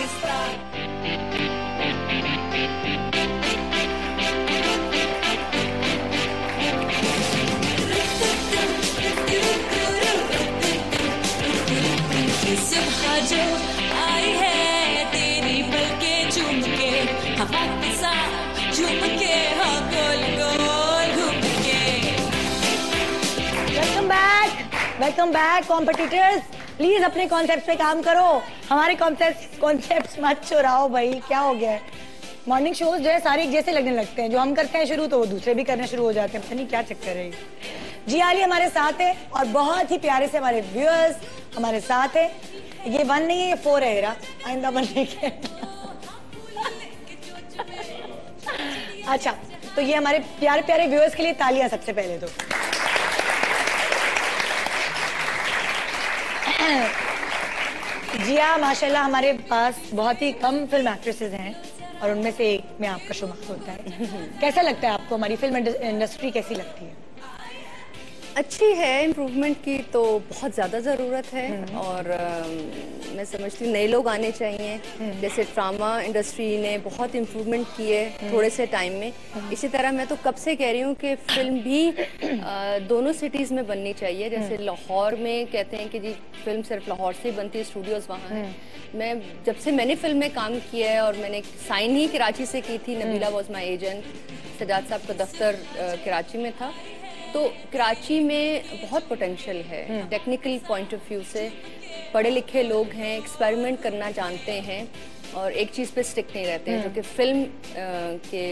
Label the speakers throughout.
Speaker 1: सुबह जो आई है तेरी पलकें चूम के, हवा के साथ झूम के, हाँ गोल गोल घूम के।
Speaker 2: Welcome back competitors. प्लीज अपने कॉन्सेप्ट पे काम करो, हमारे कॉन्सेप्ट मत चुराओ भाई। क्या हो गया है? मॉर्निंग शोज जो है सारे एक जैसे लगने लगते हैं, जो हम करते हैं शुरू तो वो दूसरे भी करने शुरू हो जाते हैं। पता नहीं क्या चक्कर है। जियाली हमारे साथ है और बहुत ही प्यारे से हमारे व्यूअर्स हमारे साथ है। ये 1 नहीं है, ये 4 है। हीरा आइंदा बनने के अच्छा, तो ये हमारे प्यारे प्यारे व्यूअर्स के लिए तालियां सबसे पहले तो। जिया माशाल्लाह हमारे पास बहुत ही कम फिल्म एक्ट्रेसेस हैं और उनमें से एक में आपका शुमार होता है। कैसा लगता है आपको? हमारी फिल्म इंडस्ट्री कैसी लगती है?
Speaker 3: अच्छी है, इम्प्रूवमेंट की तो बहुत ज़्यादा ज़रूरत है और मैं समझती हूँ नए लोग आने चाहिए। जैसे ड्रामा इंडस्ट्री ने बहुत इम्प्रूवमेंट की है थोड़े से टाइम में, इसी तरह मैं तो कब से कह रही हूँ कि फिल्म भी दोनों सिटीज़ में बननी चाहिए। जैसे लाहौर में कहते हैं कि जी फिल्म सिर्फ लाहौर से ही बनती है, स्टूडियोज़ वहाँ हैं। मैं जब से मैंने फिल्म में काम किया है और मैंने साइन ही कराची से की थी, Nabila was my agent, Sajjad साहब का दफ्तर कराची में था, तो कराची में बहुत पोटेंशियल है टेक्निकल पॉइंट ऑफ व्यू से। पढ़े लिखे लोग हैं, एक्सपेरिमेंट करना जानते हैं और एक चीज़ पे स्टिक नहीं रहते हैं, जो कि फिल्म के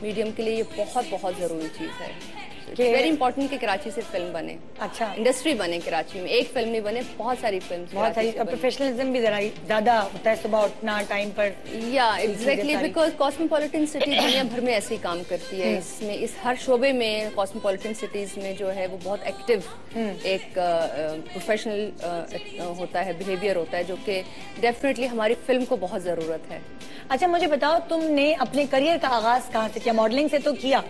Speaker 3: मीडियम के लिए ये बहुत बहुत ज़रूरी चीज़ है। वेरी इंपॉर्टेंट कि कराची से फिल्म बने, अच्छा इंडस्ट्री बने कराची में, एक फिल्म नहीं बने, बहुत सारी फिल्म,
Speaker 2: बहुत सारी। प्रोफेशनलिज्म भी ज़्यादा होता है, सुबह उठना टाइम पर।
Speaker 3: या एग्जैक्टली, बिकॉज कॉस्मोपॉलिटन सिटी दुनिया भर में ऐसे ही काम करती है। इसमें इस हर शोबे में कॉस्मोपॉलिटन सिटीज़ में जो है वो बहुत एक्टिव एक प्रोफेशनल होता है, बिहेवियर होता है, जो कि डेफिनेटली हमारी फिल्म को बहुत ज़रूरत है।
Speaker 2: अच्छा मुझे बताओ, तुमने अपने करियर का आगाज कहाँ से किया? मॉडलिंग से तो किया,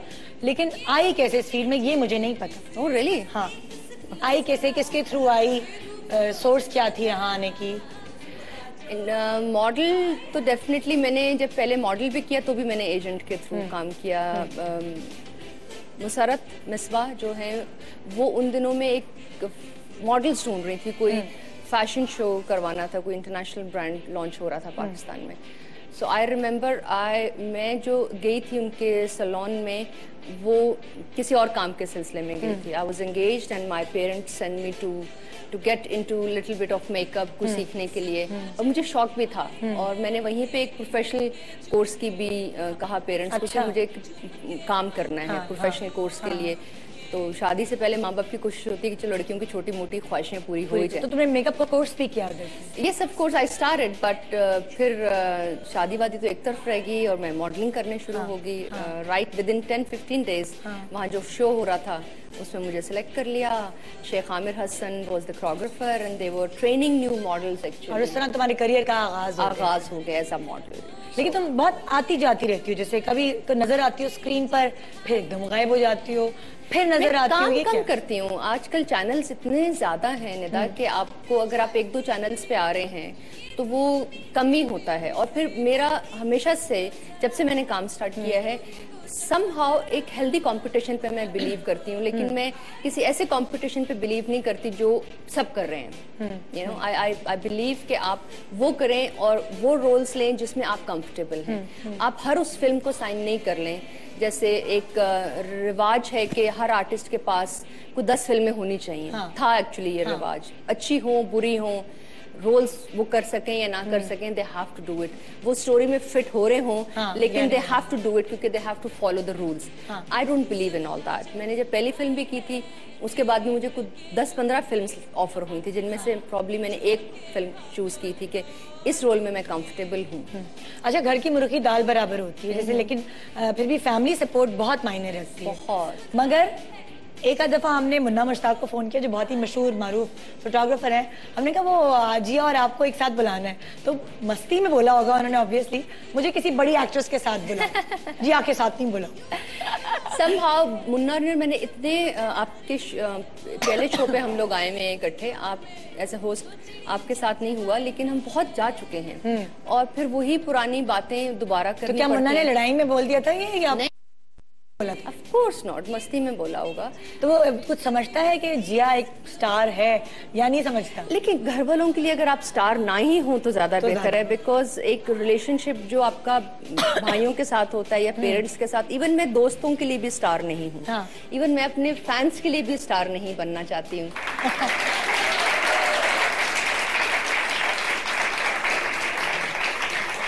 Speaker 2: लेकिन आई कैसे इस फील्ड में ये मुझे नहीं पता।
Speaker 3: Oh really?
Speaker 2: हाँ, आई कैसे, किसके थ्रू आई, सोर्स क्या थी यहाँ आने की?
Speaker 3: मॉडल तो डेफिनेटली मैंने जब पहले मॉडल भी किया तो भी मैंने एजेंट के थ्रू काम किया। मुसरत मिसबा जो है वो उन दिनों में एक मॉडल्स ढूंढ रही थी, कोई फैशन शो करवाना था, कोई इंटरनेशनल ब्रांड लॉन्च हो रहा था पाकिस्तान में। सो आई रिमेंबर मैं जो गई थी उनके सैलून में, वो किसी और काम के सिलसिले में गई थी। I was engaged and my parents send me to get into little bit of makeup कुछ सीखने के लिए, और मुझे शौक भी था। और मैंने वहीं पे एक प्रोफेशनल कोर्स की भी कहा पेरेंट्स को कि मुझे काम करना है प्रोफेशनल कोर्स के लिए। तो शादी से पहले माँ बाप की कोशिश होती है कि चलो लड़कियों की छोटी मोटी ख्वाहिशें पूरी हो जाए।
Speaker 2: तो तुमने मेकअप का कोर्स भी किया?
Speaker 3: ये सब कोर्स आई स्टार्टेड, बट फिर शादी वादी तो एक तरफ रह गई और मैं मॉडलिंग करने शुरू हो गई। राइट विद इन 10-15 डेज वहाँ जो शो हो रहा था उसमें मुझे सेलेक्ट कर लिया। Sheikh Aamir Hasan was the choreographer and they were training new models actually.
Speaker 2: और इस तरह तुम्हारे करियर का
Speaker 3: आगाज हो गया एज अ मॉडल।
Speaker 2: लेकिन तुम बहुत आती जाती रहती हो, जैसे कभी नजर आती हो स्क्रीन पर, फिर एकदम गायब हो जाती हो, फिर नजर आती हो।
Speaker 3: ये कम करती हूँ। आजकल चैनल्स इतने ज्यादा हैं निदा कि आपको अगर आप 1-2 चैनल्स पे आ रहे हैं तो वो कम ही होता है। और फिर मेरा हमेशा से जब से मैंने काम स्टार्ट किया है, somehow एक हेल्दी कंपटीशन पे मैं बिलीव करती हूँ, लेकिन मैं किसी ऐसे कंपटीशन पे बिलीव नहीं करती जो सब कर रहे हैं। यू नो, आई बिलीव कि आप वो करें और वो रोल्स लें जिसमें आप कंफर्टेबल हैं। आप हर उस फिल्म को साइन नहीं कर लें। जैसे एक रिवाज है कि हर आर्टिस्ट के पास कोई 10 फिल्में होनी चाहिए, था एक्चुअली ये रिवाज, अच्छी हो बुरी हो, रोल्स वो कर सकें या ना कर सकें, they have to do it. वो स्टोरी में फिट हो रहे हों लेकिन they have to do it क्योंकि they have to follow the rules. I don't believe in all that. मैंने जब पहली फिल्म भी की थी उसके बाद भी मुझे कुछ 10-15 फिल्म्स ऑफर हुई थी, जिनमें से प्रॉब्ली मैंने एक फिल्म चूज की थी कि इस रोल में मैं कंफर्टेबल हूँ।
Speaker 2: अच्छा, घर की मुर्गी दाल बराबर होती है जैसे, लेकिन फिर भी फैमिली सपोर्ट बहुत मायने रखती है।
Speaker 3: बहुत।
Speaker 2: मगर एक आध दफा हमने मुन्ना मुश्ताक को फोन किया, जो बहुत ही मशहूर मारूफ फोटोग्राफर है। हमने कहा वो जिया और आपको एक साथ बुलाना है, तो मस्ती में बोला होगा उन्होंने ऑब्वियसली, मुझे किसी बड़ी एक्ट्रेस के साथ बुला, जिया के साथ नहीं बुला।
Speaker 3: Somehow मुन्ना ने मैंने इतने आपके पहले शो पे हम लोग आए हुए हैं इकट्ठे, आप एज ए होस्ट आपके साथ नहीं हुआ, लेकिन हम बहुत जा चुके हैं और फिर वही पुरानी बातें दोबारा करनी।
Speaker 2: तो क्या मुन्ना ने लड़ाई में बोल दिया था ये या बोला था?
Speaker 3: Of course not, मस्ती में बोला होगा।
Speaker 2: तो वो कुछ समझता है कि जिया एक स्टार है या नहीं समझता?
Speaker 3: लेकिन घर वालों के लिए अगर आप स्टार ना ही हो तो ज्यादा बेहतर है, बिकॉज एक रिलेशनशिप जो आपका भाइयों के साथ होता है या पेरेंट्स के साथ, इवन मैं दोस्तों के लिए भी स्टार नहीं हूँ, इवन मैं अपने फैंस के लिए भी स्टार नहीं बनना चाहती हूँ।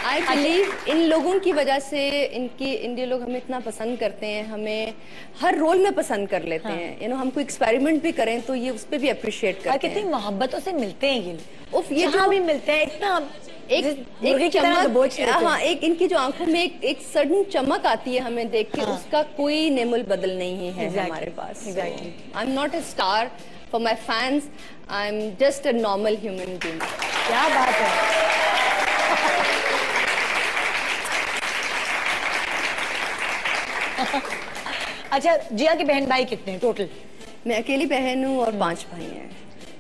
Speaker 3: आई बिलीव इन लोगों की वजह से, इंडियन लोग हमें इतना पसंद करते हैं, हमें हर रोल में पसंद कर लेते हैं। यू नो, हम कोई एक्सपेरिमेंट भी करें तो ये उस पर भी अप्रिशिएट करते हैं।
Speaker 2: कितनी मोहब्बतों से मिलते हैं ये लोग,
Speaker 3: ये जो
Speaker 2: भी मिलते हैं इतना
Speaker 3: एक चमक, हाँ, एक इनकी जो आंखों में एक सडन चमक आती है हमें देख के, उसका कोई नेमुल बदल नहीं है हमारे पास। I am not a star for my fans, I am just a normal human being.
Speaker 2: क्या बात है। अच्छा, जिया के बहन भाई कितने हैं टोटल?
Speaker 3: मैं अकेली बहन हूँ और 5 भाई हैं।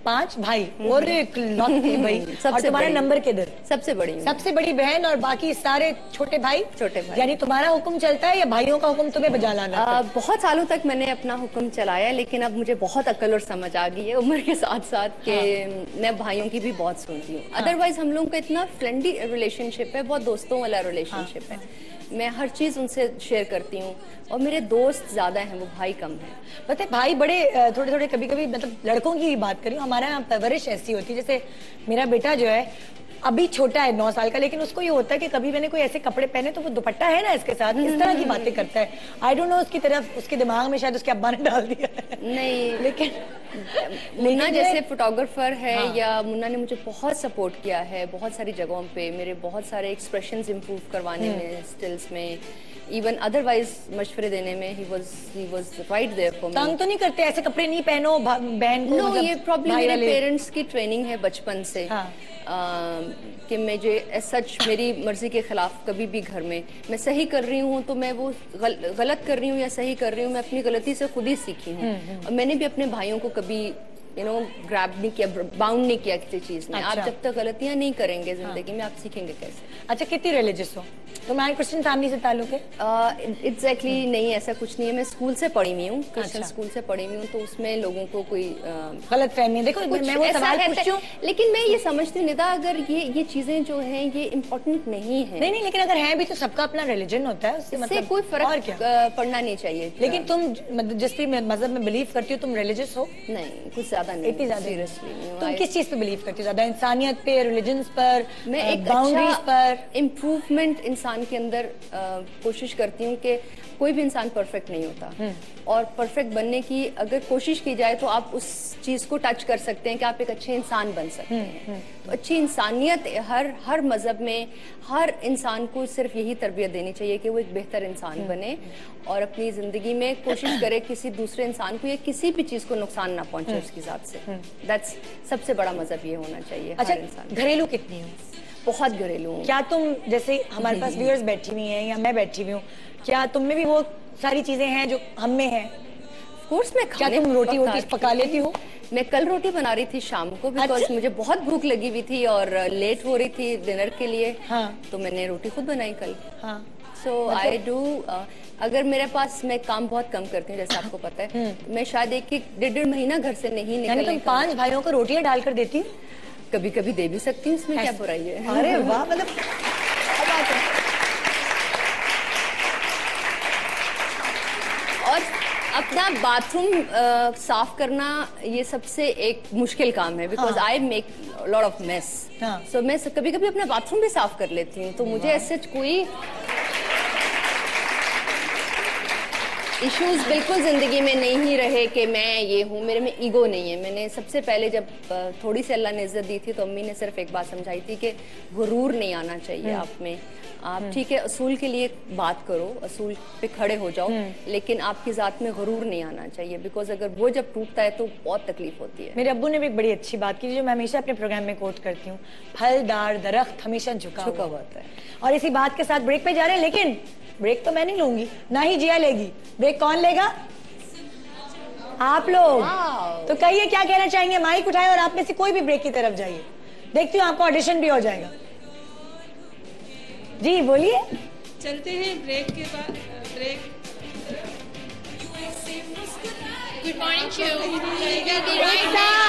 Speaker 2: 5 भाई और एक लौती भाई। और तुम्हारा नंबर किधर?
Speaker 3: सबसे बड़ी।
Speaker 2: सबसे बड़ी बहन और बाकी सारे छोटे भाई?
Speaker 3: छोटे भाई।
Speaker 2: यानी तुम्हारा हुक्म चलता है या भाइयों का हुक्म तुम्हें बजा लाना?
Speaker 3: बहुत सालों तक मैंने अपना हुक्म चलाया, लेकिन अब मुझे बहुत अक्ल और समझ आ गई है उम्र के साथ साथ कि मैं भाइयों की भी बहुत सुनती हूँ। अदरवाइज हम लोगों का इतना फ्रेंडली रिलेशनशिप है, बहुत दोस्तों वाला रिलेशनशिप है। मैं हर चीज उनसे शेयर करती हूँ और मेरे दोस्त ज्यादा हैं, वो भाई कम हैं।
Speaker 2: पता है, भाई बड़े थोड़े थोड़े कभी कभी, मतलब लड़कों की बात करी, हमारे यहाँ परवरिश ऐसी होती है, जैसे मेरा बेटा जो है अभी छोटा है 9 साल का, लेकिन उसको ये होता है कि कभी मैंने कोई ऐसे कपड़े पहने तो वो दुपट्टा है ना इसके साथ, इस तरह की बातें करता है। आई डोंट नो, उसकी तरफ उसके दिमाग में शायद उसके अब्बा ने डाल दिया है।
Speaker 3: नहीं,
Speaker 2: लेकिन
Speaker 3: मुन्ना जैसे फोटोग्राफर है, या मुन्ना ने मुझे बहुत सपोर्ट किया है बहुत सारी जगहों पे, मेरे बहुत सारे एक्सप्रेशंस इंप्रूव करवाने में, स्टिल्स में, इवन अदरवाइज मशवरे देने में ही was right there for me.
Speaker 2: तंग तो नहीं करते ऐसे कपड़े नहीं पहनो बहन को?
Speaker 3: नो, ये प्रॉब्लम मेरे पेरेंट्स की ट्रेनिंग है बचपन से। कि मुझे सच मेरी मर्जी के खिलाफ कभी भी घर में मैं सही कर रही हूँ तो मैं वो गलत कर रही हूँ या सही कर रही हूँ, मैं अपनी गलती से खुद ही सीखी हूँ। और मैंने भी अपने भाइयों को कभी ग्रैब नहीं किया, बाउंड नहीं किया किसी चीज में। आप जब तक गलतियां नहीं करेंगे जिंदगी में, आप सीखेंगे कैसे? अच्छा, कितनी रिलीजियस हो? तुम्हारे क्रिश्चियन फैमिली से ताल्लुक है? एग्जैक्टली नहीं, ऐसा कुछ नहीं है। मैं स्कूल से पढ़ी हुई हूँ, क्रिश्चियन स्कूल से पढ़ी हुई हूँ, तो उसमें लोगों को कोई
Speaker 2: गलत फहमी। देखो, मैं वो सवाल पूछती हूँ,
Speaker 3: लेकिन मैं ये समझती हूँ निदा, अगर ये चीजें जो हैं ये इम्पोर्टेंट नहीं है।
Speaker 2: नहीं, लेकिन अगर है भी तो सबका अपना रिलीजन होता है, उससे मतलब
Speaker 3: कोई फर्क पड़ना नहीं चाहिए।
Speaker 2: लेकिन तुम जिस भी मजहब में बिलीव करती हो, तुम रिलीजियस हो?
Speaker 3: नहीं, कुछ ज्यादा नहीं,
Speaker 2: इतनी ज्यादा। तुम किस चीज पे बिलीव करती हो ज्यादा? इंसानियत पे, रिलीजन पर,
Speaker 3: मैं एक
Speaker 2: बाउंड्रीज पर?
Speaker 3: इम्प्रूवमेंट इंसान के अंदर कोशिश करती हूँ कि कोई भी इंसान परफेक्ट नहीं होता, और परफेक्ट बनने की अगर कोशिश की जाए तो आप उस चीज को टच कर सकते हैं कि आप एक अच्छे इंसान बन सकते हैं। तो अच्छी इंसानियत हर मजहब में हर इंसान को सिर्फ यही तरबियत देनी चाहिए कि वो एक बेहतर इंसान बने और अपनी जिंदगी में कोशिश करे किसी दूसरे इंसान को या किसी भी चीज को नुकसान ना पहुंचे उसकी जात से। दैट्स सबसे बड़ा मजहब ये होना चाहिए।
Speaker 2: अच्छा,
Speaker 3: हर इंसान।
Speaker 2: घरेलू कितनी हो?
Speaker 3: बहुत घरेलू हूँ।
Speaker 2: क्या तुम, जैसे हमारे पास व्यूअर्स बैठी हुई हैं या मैं बैठी हुई हूँ, क्या तुम में भी वो सारी चीजें हैं जो हम में हैं?
Speaker 3: कोर्स में
Speaker 2: क्या तुम रोटी पका लेती हो?
Speaker 3: मैं कल रोटी बना रही थी शाम को, बिकॉज मुझे बहुत भूख लगी हुई थी और लेट हो रही थी डिनर के लिए। तो मैंने रोटी खुद बनाई कल। सो आई डू, अगर मेरे पास, मैं काम बहुत कम करती हूँ जैसे आपको पता है, मैं शायद 1-1.5 महीना घर से नहीं निकली।
Speaker 2: तुम 5 भाइयों को रोटियां डालकर देती हूँ?
Speaker 3: कभी कभी दे भी सकती हूँ, इसमें क्या बुराई है?
Speaker 2: अरे वाह, मतलब
Speaker 3: और अपना बाथरूम साफ करना ये सबसे एक मुश्किल काम है, because I make lot of mess. So मैं कभी कभी अपना बाथरूम भी साफ कर लेती हूँ, तो मुझे ऐसे कोई इश्यूज बिल्कुल जिंदगी में नहीं ही रहे कि मैं ये हूँ, मेरे में ईगो नहीं है। मैंने सबसे पहले जब थोड़ी सी अल्लाह ने इज्जत दी थी तो अम्मी ने सिर्फ एक बात समझाई थी कि गुरूर नहीं आना चाहिए आप में। आप ठीक है असूल के लिए बात करो, असूल पे खड़े हो जाओ, लेकिन आपकी जात में गुरूर नहीं आना चाहिए, बिकॉज अगर वो जब टूटता है तो बहुत तकलीफ होती है।
Speaker 2: मेरे अब्बू ने भी एक बड़ी अच्छी बात की जो मैं हमेशा अपने प्रोग्राम में कोट करती हूँ, फलदार दरख्त हमेशा झुका हुआ होता है। और इसी बात के साथ ब्रेक पे जा रहे हैं, लेकिन ब्रेक तो मैं नहीं लूंगी, ना ही जिया लेगी। ब्रेक कौन लेगा? आप लोग। तो कहिए क्या कहना चाहेंगे, माइक उठाएं और आप में से कोई भी ब्रेक की तरफ जाइए। देखती हूँ आपका ऑडिशन भी हो जाएगा। जी बोलिए।
Speaker 4: चलते हैं ब्रेक के बाद। ब्रेक।
Speaker 5: Good morning, Chu.
Speaker 2: एक साथ